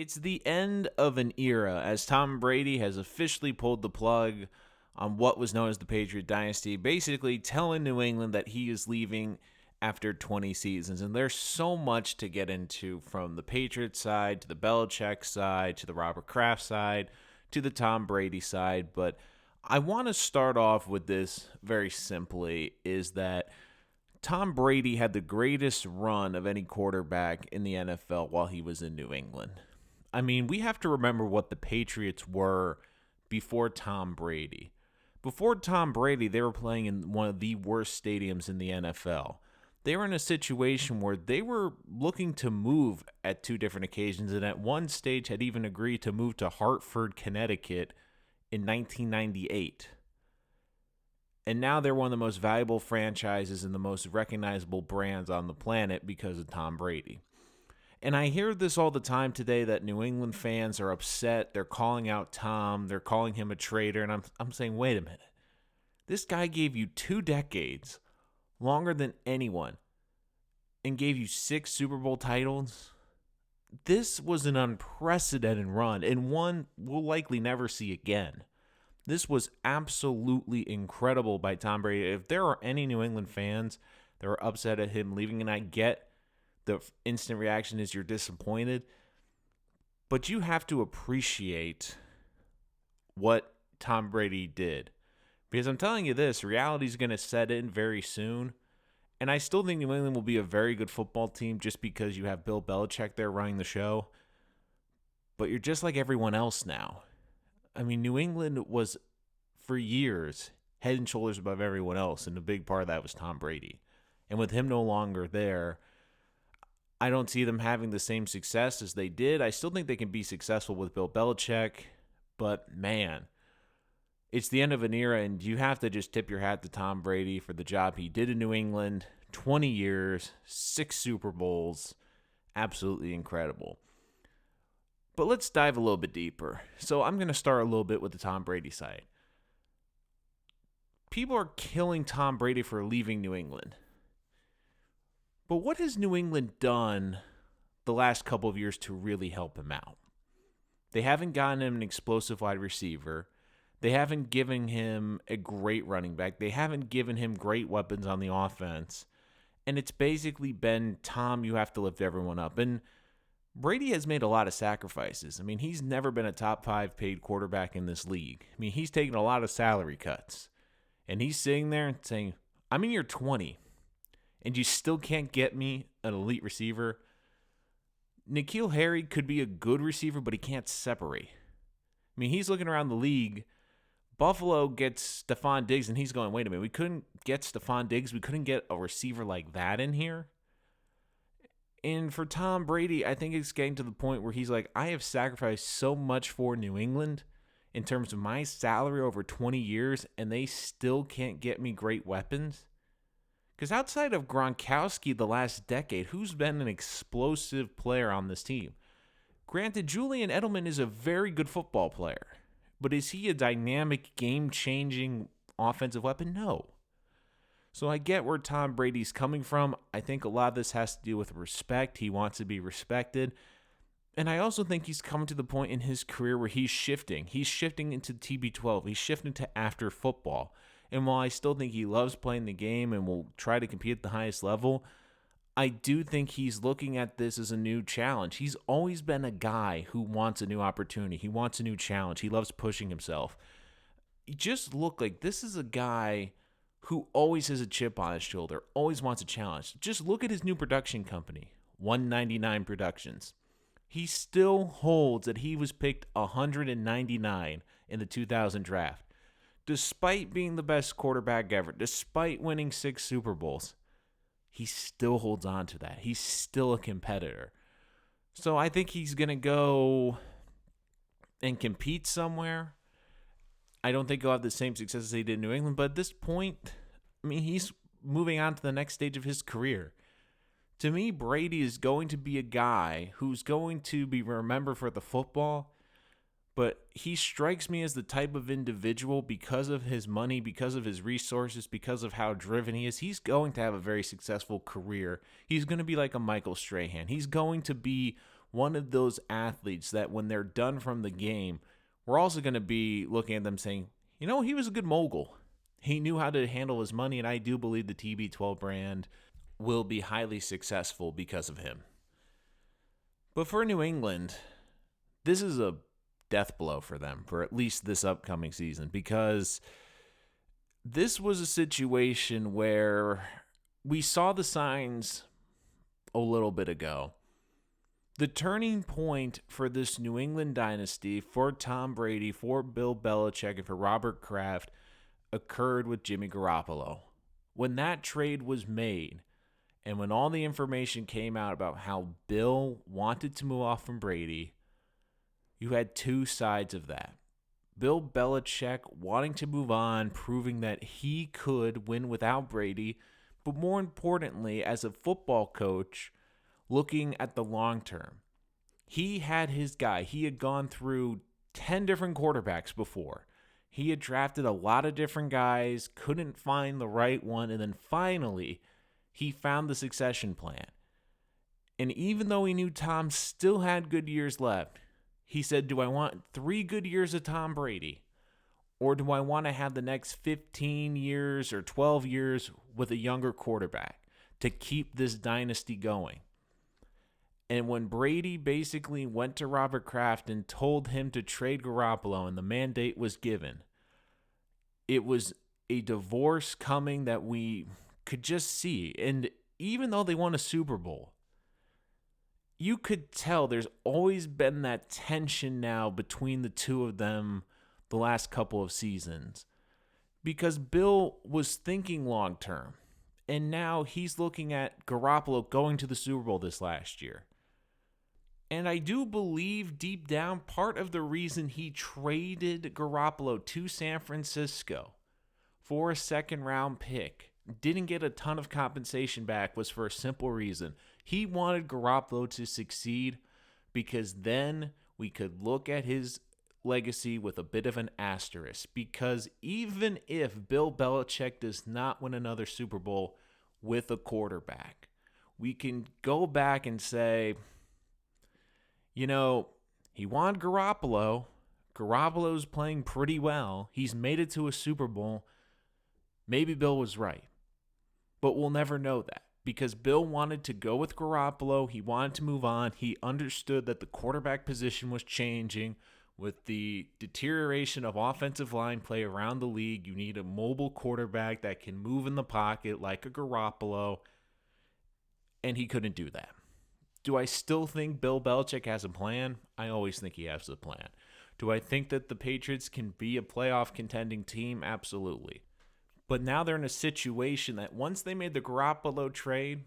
It's the end of an era as Tom Brady has officially pulled the plug on what was known as the Patriot Dynasty, basically telling New England that he is leaving after 20 seasons. And there's so much to get into, from the Patriots side to the Belichick side to the Robert Kraft side to the Tom Brady side. But I want to start off with this very simply, is that Tom Brady had the greatest run of any quarterback in the NFL while he was in New England. I mean, we have to remember what the Patriots were before Tom Brady. Before Tom Brady, they were playing in one of the worst stadiums in the NFL. They were in a situation where they were looking to move at two different occasions, and at one stage had even agreed to move to Hartford, Connecticut in 1998. And now they're one of the most valuable franchises and the most recognizable brands on the planet because of Tom Brady. And I hear this all the time today, that New England fans are upset. They're calling out Tom. They're calling him a traitor. And I'm saying, wait a minute. This guy gave you 2 decades, longer than anyone, and gave you 6 Super Bowl titles. This was an unprecedented run, and one we'll likely never see again. This was absolutely incredible by Tom Brady. If there are any New England fans that are upset at him leaving, and I get the instant reaction is you're disappointed, but you have to appreciate what Tom Brady did. Because I'm telling you this, reality is going to set in very soon. And I still think New England will be a very good football team just because you have Bill Belichick there running the show. But you're just like everyone else now. I mean, New England was, for years, head and shoulders above everyone else. And a big part of that was Tom Brady. And with him no longer there, I don't see them having the same success as they did. I still think they can be successful with Bill Belichick, but man, it's the end of an era, and you have to just tip your hat to Tom Brady for the job he did in New England. 20 years, 6 Super Bowls, absolutely incredible. But let's dive a little bit deeper. So I'm going to start a little bit with the Tom Brady side. People are killing Tom Brady for leaving New England. But what has New England done the last couple of years to really help him out? They haven't gotten him an explosive wide receiver. They haven't given him a great running back. They haven't given him great weapons on the offense. And it's basically been, Tom, you have to lift everyone up. And Brady has made a lot of sacrifices. I mean, he's never been a top 5 paid quarterback in this league. I mean, he's taken a lot of salary cuts. And he's sitting there and saying, I'm in year 20. And you still can't get me an elite receiver. N'Keal Harry could be a good receiver, but he can't separate. I mean, he's looking around the league. Buffalo gets Stephon Diggs, and he's going, wait a minute, we couldn't get Stephon Diggs. We couldn't get a receiver like that in here. And for Tom Brady, I think it's getting to the point where he's like, I have sacrificed so much for New England in terms of my salary over 20 years, and they still can't get me great weapons. Because outside of Gronkowski the last decade, who's been an explosive player on this team? Granted, Julian Edelman is a very good football player. But is he a dynamic, game-changing offensive weapon? No. So I get where Tom Brady's coming from. I think a lot of this has to do with respect. He wants to be respected. And I also think he's coming to the point in his career where he's shifting. He's shifting into TB12. He's shifting to after football. And while I still think he loves playing the game and will try to compete at the highest level, I do think he's looking at this as a new challenge. He's always been a guy who wants a new opportunity. He wants a new challenge. He loves pushing himself. He just look like this is a guy who always has a chip on his shoulder, always wants a challenge. Just look at his new production company, 199 Productions. He still holds that he was picked 199 in the 2000 draft. Despite being the best quarterback ever, despite winning 6 Super Bowls, he still holds on to that. He's still a competitor. So I think he's going to go and compete somewhere. I don't think he'll have the same success as he did in New England, but at this point, I mean, he's moving on to the next stage of his career. To me, Brady is going to be a guy who's going to be remembered for the football, but he strikes me as the type of individual, because of his money, because of his resources, because of how driven he is, he's going to have a very successful career. He's going to be like a Michael Strahan. He's going to be one of those athletes that when they're done from the game, we're also going to be looking at them saying, he was a good mogul. He knew how to handle his money, and I do believe the TB12 brand will be highly successful because of him. But for New England, this is a death blow for them for at least this upcoming season, because this was a situation where we saw the signs a little bit ago. The turning point for this New England dynasty, for Tom Brady, for Bill Belichick, and for Robert Kraft occurred with Jimmy Garoppolo. When that trade was made, and when all the information came out about how Bill wanted to move off from Brady, you had two sides of that. Bill Belichick wanting to move on, proving that he could win without Brady, but more importantly, as a football coach, looking at the long term. He had his guy. He had gone through 10 different quarterbacks before. He had drafted a lot of different guys, couldn't find the right one, and then finally, he found the succession plan. And even though he knew Tom still had good years left, he said, do I want 3 good years of Tom Brady? Or do I want to have the next 15 years or 12 years with a younger quarterback to keep this dynasty going? And when Brady basically went to Robert Kraft and told him to trade Garoppolo and the mandate was given, it was a divorce coming that we could just see. And even though they won a Super Bowl, you could tell there's always been that tension now between the two of them the last couple of seasons, because Bill was thinking long term, and now he's looking at Garoppolo going to the Super Bowl this last year. And I do believe deep down part of the reason he traded Garoppolo to San Francisco for a second-round pick, didn't get a ton of compensation back, was for a simple reason. He wanted Garoppolo to succeed, because then we could look at his legacy with a bit of an asterisk. Because even if Bill Belichick does not win another Super Bowl with a quarterback, we can go back and say, he wanted Garoppolo. Garoppolo's playing pretty well. He's made it to a Super Bowl. Maybe Bill was right. But we'll never know that, because Bill wanted to go with Garoppolo. He wanted to move on. He understood that the quarterback position was changing. With the deterioration of offensive line play around the league, you need a mobile quarterback that can move in the pocket like a Garoppolo, and he couldn't do that. Do I still think Bill Belichick has a plan? I always think he has a plan. Do I think that the Patriots can be a playoff contending team? Absolutely. But now they're in a situation that once they made the Garoppolo trade,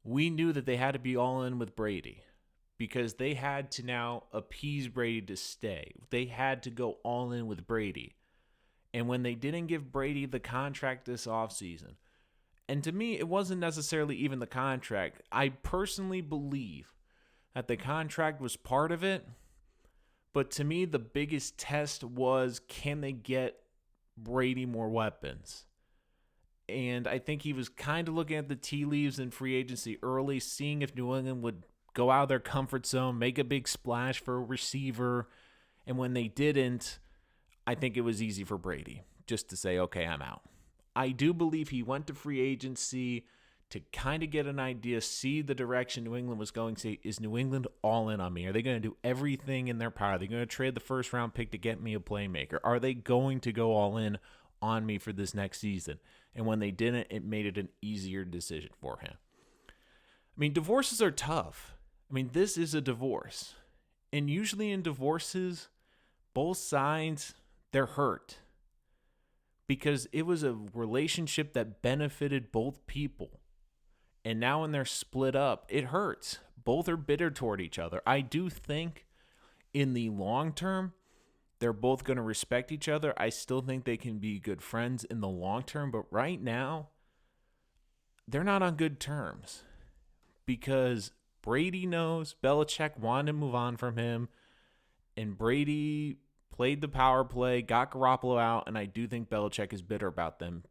we knew that they had to be all in with Brady, because they had to now appease Brady to stay. They had to go all in with Brady. And when they didn't give Brady the contract this offseason, and to me, it wasn't necessarily even the contract. I personally believe that the contract was part of it. But to me, the biggest test was, can they get Brady more weapons? And I think he was kind of looking at the tea leaves in free agency early, seeing if New England would go out of their comfort zone, make a big splash for a receiver. And when they didn't, I think it was easy for Brady just to say, okay, I'm out. I do believe he went to free agency to kind of get an idea, see the direction New England was going. Say, is New England all in on me? Are they going to do everything in their power? Are they going to trade the first round pick to get me a playmaker? Are they going to go all in on me for this next season? And when they didn't, it made it an easier decision for him. I mean, divorces are tough. I mean, this is a divorce. And usually in divorces, both sides, they're hurt, because it was a relationship that benefited both people. And now when they're split up, it hurts. Both are bitter toward each other. I do think in the long term, they're both going to respect each other. I still think they can be good friends in the long term. But right now, they're not on good terms, because Brady knows Belichick wanted to move on from him, and Brady played the power play, got Garoppolo out, and I do think Belichick is bitter about them,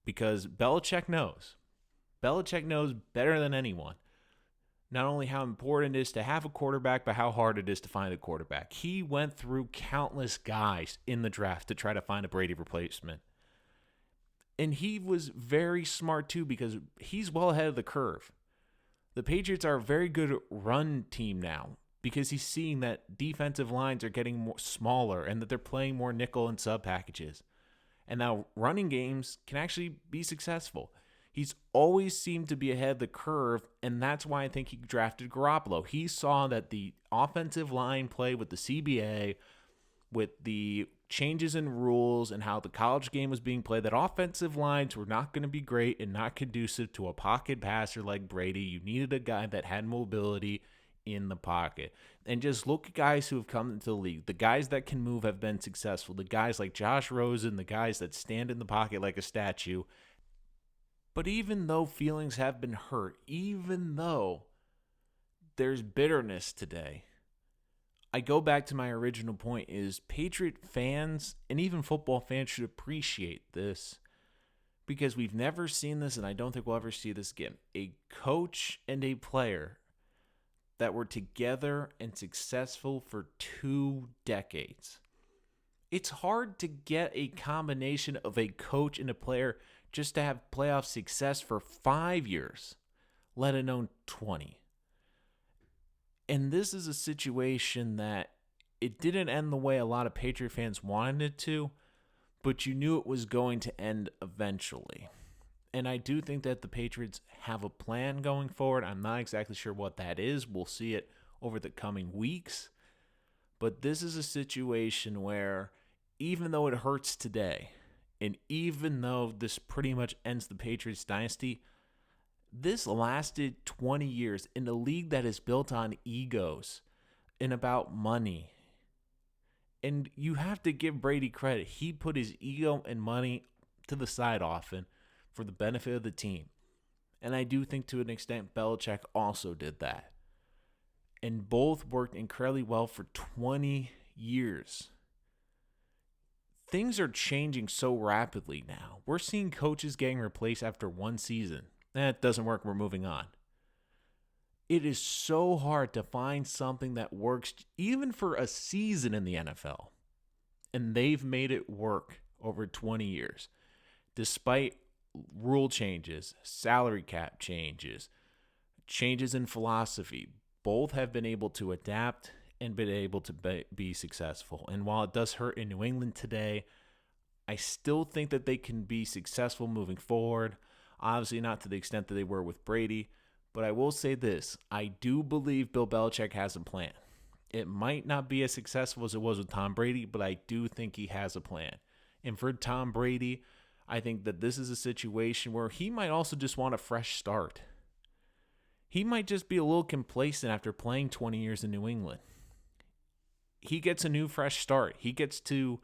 because Belichick knows. Belichick knows better than anyone not only how important it is to have a quarterback, but how hard it is to find a quarterback. He went through countless guys in the draft to try to find a Brady replacement. And he was very smart too because he's well ahead of the curve. The Patriots are a very good run team now because he's seeing that defensive lines are getting more smaller and that they're playing more nickel and sub packages. And now running games can actually be successful. He's always seemed to be ahead of the curve, and that's why I think he drafted Garoppolo. He saw that the offensive line play with the CBA, with the changes in rules and how the college game was being played, that offensive lines were not going to be great and not conducive to a pocket passer like Brady. You needed a guy that had mobility in the pocket. And just look at guys who have come into the league. The guys that can move have been successful. The guys like Josh Rosen, the guys that stand in the pocket like a statue. But even though feelings have been hurt, even though there's bitterness today, I go back to my original point is Patriot fans and even football fans should appreciate this because we've never seen this and I don't think we'll ever see this again. A coach and a player that were together and successful for 2 decades. It's hard to get a combination of a coach and a player just to have playoff success for 5 years, let alone 20. And this is a situation that it didn't end the way a lot of Patriot fans wanted it to, but you knew it was going to end eventually. And I do think that the Patriots have a plan going forward. I'm not exactly sure what that is. We'll see it over the coming weeks. But this is a situation where even though it hurts today, and even though this pretty much ends the Patriots dynasty, this lasted 20 years in a league that is built on egos and about money. And you have to give Brady credit. He put his ego and money to the side often for the benefit of the team. And I do think to an extent Belichick also did that. And both worked incredibly well for 20 years. Things are changing so rapidly now. We're seeing coaches getting replaced after 1 season. That doesn't work, we're moving on. It is so hard to find something that works even for a season in the NFL. And they've made it work over 20 years. Despite rule changes, salary cap changes, changes in philosophy, both have been able to adapt and been able to be successful. And while it does hurt in New England today, I still think that they can be successful moving forward. Obviously not to the extent that they were with Brady, but I will say this. I do believe Bill Belichick has a plan. It might not be as successful as it was with Tom Brady, but I do think he has a plan. And for Tom Brady, I think that this is a situation where he might also just want a fresh start. He might just be a little complacent after playing 20 years in New England. He gets a new fresh start. He gets to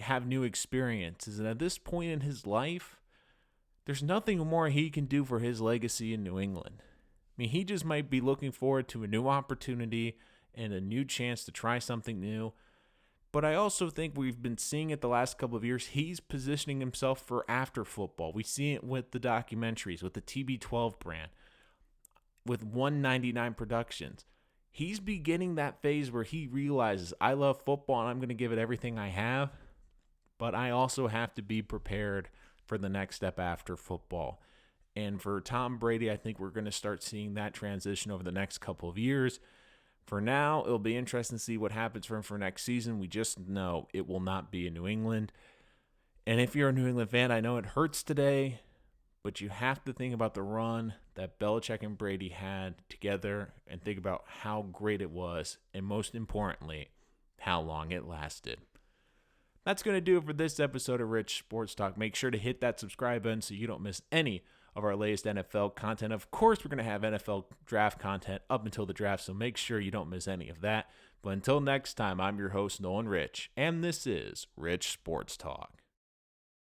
have new experiences. And at this point in his life, there's nothing more he can do for his legacy in New England. I mean, he just might be looking forward to a new opportunity and a new chance to try something new. But I also think we've been seeing it the last couple of years. He's positioning himself for after football. We see it with the documentaries, with the TB12 brand, with 199 Productions. He's beginning that phase where he realizes, I love football and I'm going to give it everything I have, but I also have to be prepared for the next step after football. And for Tom Brady, I think we're going to start seeing that transition over the next couple of years. For now, it'll be interesting to see what happens for him for next season. We just know it will not be in New England. And if you're a New England fan, I know it hurts today, but you have to think about the run that Belichick and Brady had together and think about how great it was, and most importantly, how long it lasted. That's going to do it for this episode of Rich Sports Talk. Make sure to hit that subscribe button so you don't miss any of our latest NFL content. Of course, we're going to have NFL draft content up until the draft, so make sure you don't miss any of that. But until next time, I'm your host, Nolan Rich, and this is Rich Sports Talk.